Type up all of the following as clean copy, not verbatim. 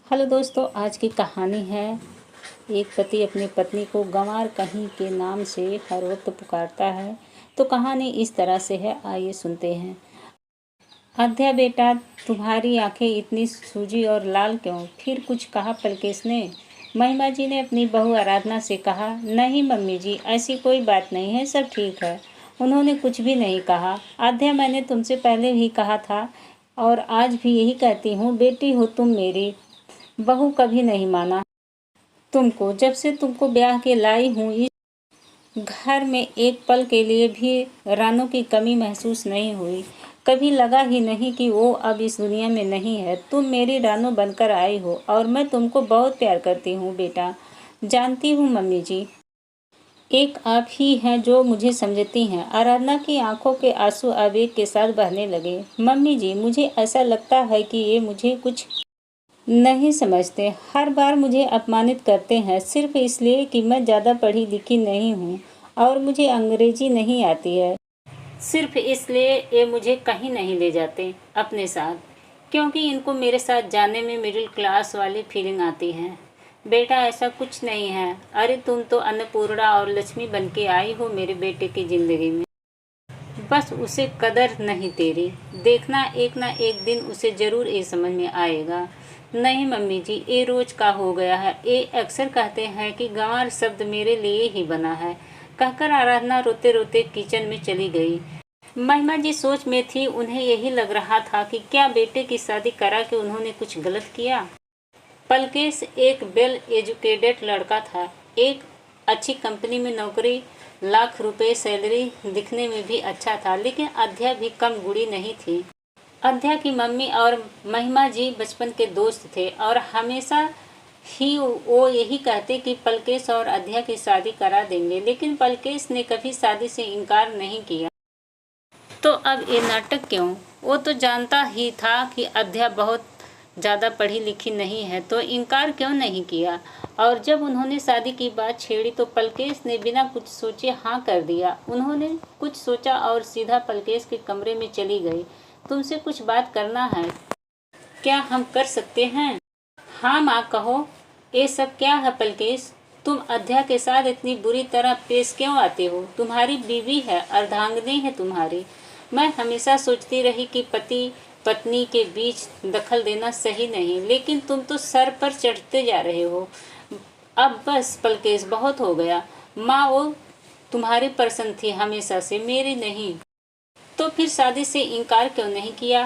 Hello दोस्तों, आज की कहानी है एक पति अपनी पत्नी को गंवार कहीं के नाम से हर वक्त पुकारता है। तो कहानी इस तरह से है, आइए सुनते हैं। अध्या बेटा, तुम्हारी आंखें इतनी सूजी और लाल क्यों? फिर कुछ कहा पलकेश ने। महिमा जी ने अपनी बहू आराधना से कहा, नहीं मम्मी जी, ऐसी कोई बात नहीं है, सब ठीक है। उन्होंने कुछ भी नहीं कहा। अध्या, मैंने तुमसे पहले भी कहा था और आज भी यही कहती हूँ, बेटी हो तुम मेरी। बहू कभी नहीं माना तुमको। जब से तुमको ब्याह के लाई हूँ, इस घर में एक पल के लिए भी रानू की कमी महसूस नहीं हुई। कभी लगा ही नहीं कि वो अब इस दुनिया में नहीं है। तुम मेरी रानू बनकर आई हो और मैं तुमको बहुत प्यार करती हूँ बेटा। जानती हूँ मम्मी जी, एक आप ही हैं जो मुझे समझती हैं। आराधना की आंखों के आंसू आवेग के साथ बहने लगे। मम्मी जी, मुझे ऐसा लगता है कि ये मुझे कुछ नहीं समझते। हर बार मुझे अपमानित करते हैं सिर्फ इसलिए कि मैं ज़्यादा पढ़ी लिखी नहीं हूँ और मुझे अंग्रेजी नहीं आती है। सिर्फ इसलिए ये मुझे कहीं नहीं ले जाते अपने साथ, क्योंकि इनको मेरे साथ जाने में मिडिल क्लास वाली फीलिंग आती है। बेटा, ऐसा कुछ नहीं है। अरे तुम तो अन्नपूर्णा और लक्ष्मी बन के आई हो मेरे बेटे की ज़िंदगी में। बस उसे कदर नहीं तेरी। देखना, एक ना एक दिन उसे ज़रूर ये समझ में आएगा। नहीं मम्मी जी, ये रोज का हो गया है। ये अक्सर कहते हैं कि गंवार शब्द मेरे लिए ही बना है, कहकर आराधना रोते रोते किचन में चली गई। महिमा जी सोच में थी। उन्हें यही लग रहा था कि क्या बेटे की शादी करा के उन्होंने कुछ गलत किया। पलकेश एक वेल एजुकेटेड लड़का था, एक अच्छी कंपनी में नौकरी, लाख रुपए सैलरी, दिखने में भी अच्छा था। लेकिन अध्या भी कम गुड़ी नहीं थी। अध्या की मम्मी और महिमा जी बचपन के दोस्त थे और हमेशा ही वो यही कहते कि पलकेश और अध्या की शादी करा देंगे। लेकिन पलकेश ने कभी शादी से इनकार नहीं किया। तो अब ये नाटक क्यों? वो तो जानता ही था कि अध्या बहुत ज़्यादा पढ़ी लिखी नहीं है, तो इनकार क्यों नहीं किया? और जब उन्होंने शादी की बात छेड़ी तो पलकेश ने बिना कुछ सोचे हाँ कर दिया। उन्होंने कुछ सोचा और सीधा पलकेश के कमरे में चली गई। तुमसे कुछ बात करना है, क्या हम कर सकते हैं? हाँ माँ, कहो। ये सब क्या है पलकेश? तुम अध्या के साथ इतनी बुरी तरह पेश क्यों आते हो? तुम्हारी बीवी है, अर्धांगिनी है तुम्हारी। मैं हमेशा सोचती रही कि पति पत्नी के बीच दखल देना सही नहीं, लेकिन तुम तो सर पर चढ़ते जा रहे हो। अब बस पलकेश, बहुत हो गया। माँ, वो तुम्हारी पसंद थी हमेशा से, मेरी नहीं। तो फिर शादी से इनकार क्यों नहीं किया?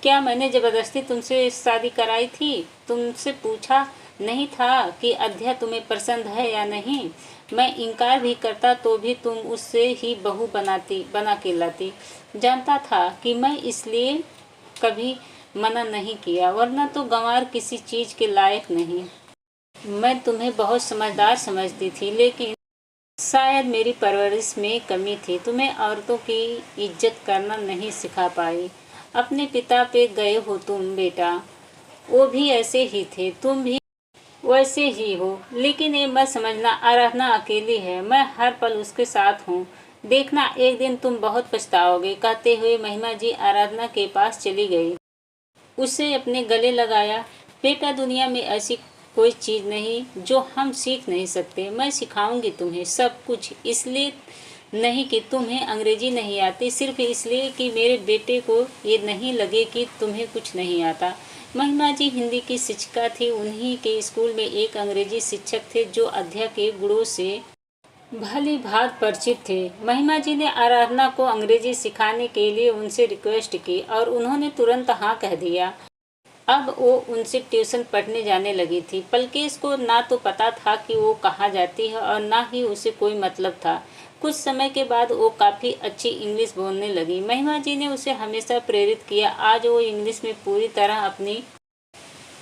क्या मैंने जबरदस्ती तुमसे शादी कराई थी? तुमसे पूछा नहीं था कि अध्या तुम्हें पसंद है या नहीं? मैं इनकार भी करता तो भी तुम उससे ही बहू बना के लाती। जानता था कि मैं इसलिए कभी मना नहीं किया, वरना तो गंवार किसी चीज़ के लायक नहीं। मैं तुम्हें बहुत समझदार समझती थी, लेकिन शायद मेरी परवरिश में कमी थी। तुम्हें औरतों की इज्जत करना नहीं सिखा पाई। अपने पिता पे गए हो तुम बेटा, वो भी ऐसे ही थे, तुम भी वैसे ही हो। लेकिन ये मत समझना, आराधना अकेली है, मैं हर पल उसके साथ हूँ। देखना, एक दिन तुम बहुत पछताओगे। कहते हुए महिमा जी आराधना के पास चली गई। उसे अपने गले लगाया। बेटा, दुनिया में ऐसी कोई चीज़ नहीं जो हम सीख नहीं सकते। मैं सिखाऊंगी तुम्हें सब कुछ। इसलिए नहीं कि तुम्हें अंग्रेजी नहीं आती, सिर्फ इसलिए कि मेरे बेटे को ये नहीं लगे कि तुम्हें कुछ नहीं आता। महिमा जी हिंदी की शिक्षिका थी। उन्हीं के स्कूल में एक अंग्रेजी शिक्षक थे जो अध्या के गुणों से भली भांति परिचित थे। महिमा जी ने आराधना को अंग्रेजी सिखाने के लिए उनसे रिक्वेस्ट की और उन्होंने तुरंत हाँ कह दिया। अब वो उनसे ट्यूशन पढ़ने जाने लगी थी। पलकेश को ना तो पता था कि वो कहाँ जाती है और ना ही उसे कोई मतलब था। कुछ समय के बाद वो काफ़ी अच्छी इंग्लिश बोलने लगी। महिमा जी ने उसे हमेशा प्रेरित किया। आज वो इंग्लिश में पूरी तरह अपनी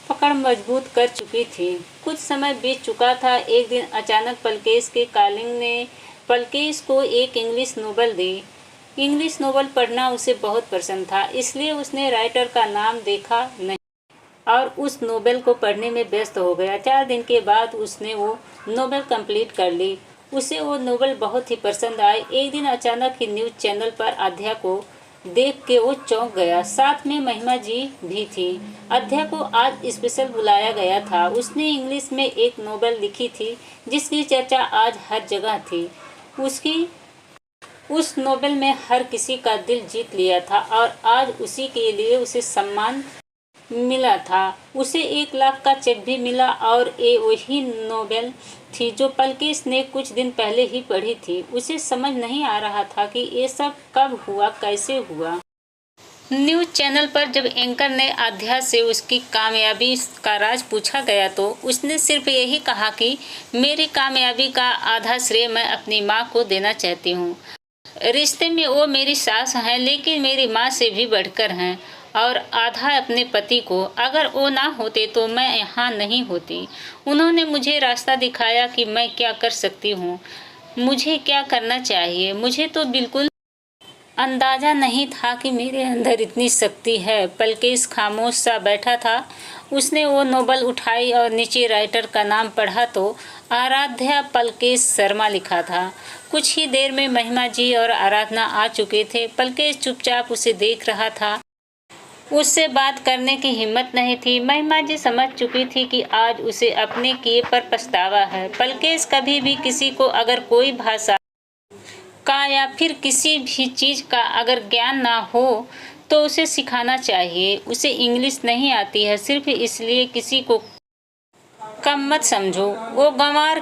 पकड़ मजबूत कर चुकी थी। कुछ समय बीत चुका था। एक दिन अचानक पलकेश के कॉलिंग ने पलकेश को एक इंग्लिश नोवेल दी। इंग्लिश नोवेल पढ़ना उसे बहुत पसंद था, इसलिए उसने राइटर का नाम देखा नहीं और उस नोवेल को पढ़ने में व्यस्त हो गया। 4 दिन के बाद उसने वो नोवेल कंप्लीट कर ली। उसे वो नोवेल बहुत ही पसंद आई। एक दिन अचानक ही न्यूज़ चैनल पर अध्या को देख के वो चौंक गया। साथ में महिमा जी भी थी। अध्या को आज स्पेशल बुलाया गया था। उसने इंग्लिश में एक नोवेल लिखी थी जिसकी चर्चा आज हर जगह थी। उस नोवेल में हर किसी का दिल जीत लिया था और आज उसी के लिए उसे सम्मान मिला था। उसे 1 लाख का चेक भी मिला और ये वही नोवेल थी जो पलकेश ने कुछ दिन पहले ही पढ़ी थी। उसे समझ नहीं आ रहा था कि ये सब कब हुआ, कैसे हुआ। न्यूज़ चैनल पर जब एंकर ने अध्या से उसकी कामयाबी का राज पूछा गया तो उसने सिर्फ यही कहा कि मेरी कामयाबी का आधा श्रेय मैं अपनी माँ को देना चाहती हूँ। रिश्ते में वो मेरी सास हैं लेकिन मेरी माँ से भी बढ़कर हैं, और आधा अपने पति को। अगर वो ना होते तो मैं यहाँ नहीं होती। उन्होंने मुझे रास्ता दिखाया कि मैं क्या कर सकती हूँ, मुझे क्या करना चाहिए। मुझे तो बिल्कुल अंदाज़ा नहीं था कि मेरे अंदर इतनी शक्ति है। पलकेश खामोश सा बैठा था। उसने वो नोवेल उठाई और नीचे राइटर का नाम पढ़ा तो आराध्या पलकेश शर्मा लिखा था। कुछ ही देर में महिमा जी और आराधना आ चुके थे। पलकेश चुपचाप उसे देख रहा था। उससे बात करने की हिम्मत नहीं थी। महिमा जी समझ चुकी थी कि आज उसे अपने किए पर पछतावा है। पलकेश कभी भी किसी को अगर कोई भाषा का या फिर किसी भी चीज़ का अगर ज्ञान ना हो तो उसे सिखाना चाहिए। उसे इंग्लिश नहीं आती है सिर्फ इसलिए किसी को कम मत समझो। वो गंवार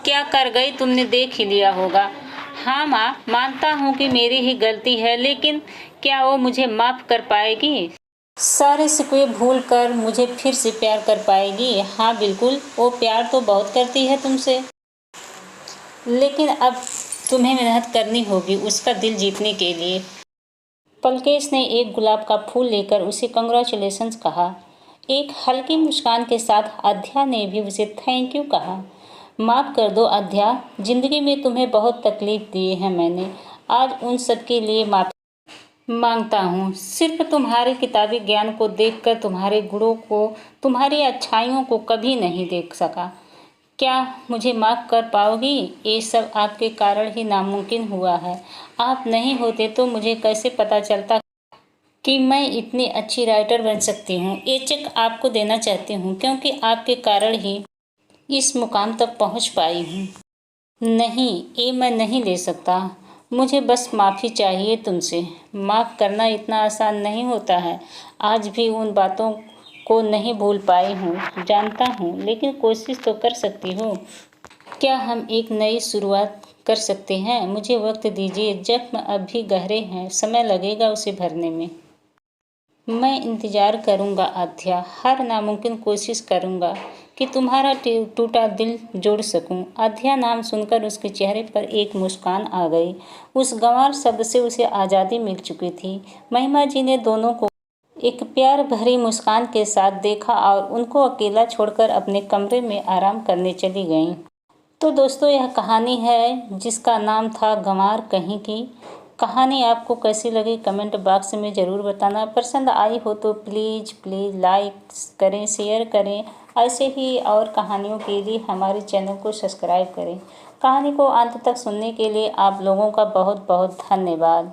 क्या कर गई तुमने देख ही लिया होगा। हाँ माँ, मानता हूँ कि मेरी ही गलती है, लेकिन क्या वो मुझे माफ़ कर पाएगी? सारे शिकवे भूल कर मुझे फिर से प्यार कर पाएगी? हाँ बिल्कुल, वो प्यार तो बहुत करती है तुमसे, लेकिन अब तुम्हें मेहनत करनी होगी उसका दिल जीतने के लिए। पलकेश ने एक गुलाब का फूल लेकर उसे कंग्रेचुलेशंस कहा। एक हल्की मुस्कान के साथ अध्या ने भी उसे थैंक यू कहा। माफ़ कर दो अध्या, जिंदगी में तुम्हें बहुत तकलीफ दी है मैंने। आज उन सब के लिए माफ़ी मांगता हूँ। सिर्फ तुम्हारे किताबी ज्ञान को देखकर तुम्हारे गुणों को, तुम्हारी अच्छाइयों को कभी नहीं देख सका। क्या मुझे माफ़ कर पाओगी? ये सब आपके कारण ही नामुमकिन हुआ है। आप नहीं होते तो मुझे कैसे पता चलता कि मैं इतनी अच्छी राइटर बन सकती हूँ। ये चेक आपको देना चाहती हूँ क्योंकि आपके कारण ही इस मुकाम तक पहुँच पाई हूँ। नहीं, ये मैं नहीं ले सकता। मुझे बस माफ़ी चाहिए तुमसे। माफ़ करना इतना आसान नहीं होता है। आज भी उन बातों को नहीं भूल पाई हूँ, जानता हूँ, लेकिन कोशिश तो कर सकती हूँ। क्या हम एक नई शुरुआत कर सकते हैं? मुझे वक्त दीजिए, जख्म अभी गहरे हैं, समय लगेगा उसे भरने में। मैं इंतज़ार करूँगा अध्या, हर नामुमकिन कोशिश करूँगा कि तुम्हारा टूटा दिल जोड़ सकूं। अध्या नाम सुनकर उसके चेहरे पर एक मुस्कान आ गई। उस गंवार शब्द से उसे आज़ादी मिल चुकी थी। महिमा जी ने दोनों को एक प्यार भरी मुस्कान के साथ देखा और उनको अकेला छोड़कर अपने कमरे में आराम करने चली गईं। तो दोस्तों, यह कहानी है जिसका नाम था गंवार कहीं की। कहानी आपको कैसी लगी कमेंट बॉक्स में ज़रूर बताना। पसंद आई हो तो प्लीज़ लाइक करें, शेयर करें। ऐसे ही और कहानियों के लिए हमारे चैनल को सब्सक्राइब करें। कहानी को अंत तक सुनने के लिए आप लोगों का बहुत बहुत धन्यवाद।